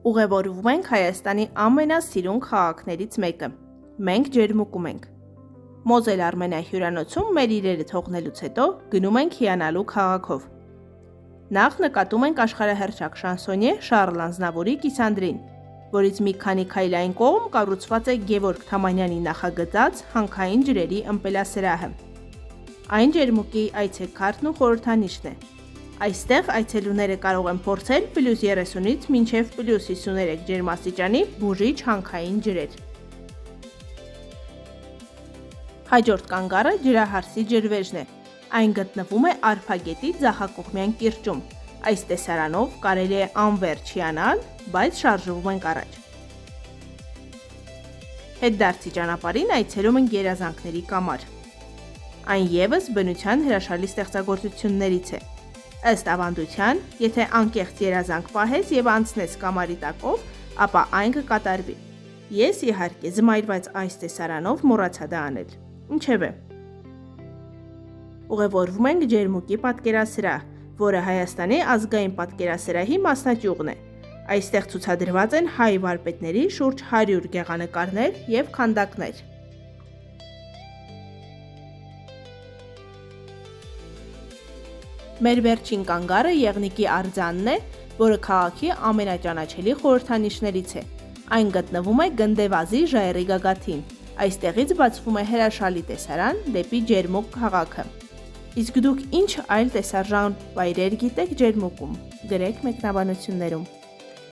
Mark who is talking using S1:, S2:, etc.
S1: Ուղևորվում ենք Հայաստանի ամենասիրուն քաղաքներից մեկը։ Մենք ջերմուկում ենք։ Մոզել Արմենիա հյուրանոցում մեր իրերը թողնելուց հետո գնում ենք հիանալու քաղաքով։ Նախ նկատում ենք աշխարհահռչակ շանսոնյե Շառլ Ազնավուրի կիսանդրին, որից մի քանի քայլային կողմ կառուցված է Գևորգ Թամանյանի նախագծած հանքային ջրերի ըմպելասրահը։ Այն ջերմուկի այցեքարտն ու խորհրդանիշն է։ Այստեղ այցելուները կարող են փորձել +30-ից մինչև +53 ջերմաստիճանի բուժիչ հանքային ջրեր։ Հաջորդ կանգառը ջրահարսի ջրվեժն է։ Այն գտնվում է Արփագետի ձախակողմյան կիրճում։ Այս տեսարանով կարելի է անվերջ հիանալ, բայց շարժվում ենք առաջ։ Հետդարձի ճանապարհին այցելում ենք երազանքների կամար։ Այն ևս բնության հրաշալի ստեղծագործություններից է։ Ըստ ավանդության, եթե անկեղծ երազանք պահես եւ անցնես կամարի տակով, ապա այն կկատարվի։ Ես իհարկե զմայրված այս տեսարանով մոռացա դա անել։ Ինչևէ։ Ուղևորվում ենք ջերմուկի պատկերասրահ, որը Հայաստանի ազգային պատկերասրահի մասնաճյուղն է։ Այստեղ ցուցադրված են հայ վարպետների շուրջ 100 գեղանկարներ եւ քանդակներ։ Մեր վերջին կանգառը Եղնիկի արձանն է, որը քաղաքի ամենաճանաչելի խորհրդանիշներից է։ Այն գտնվում է Գնդեվազի ժայռի գագաթին։ Այստեղից բացվում է հրաշալի տեսարան դեպի ջերմուկ քաղաքը։ Իսկ դուք ինչ այլ տեսարժան վայրեր գիտեք ջերմուկում, գրեք մեկնաբանություններում։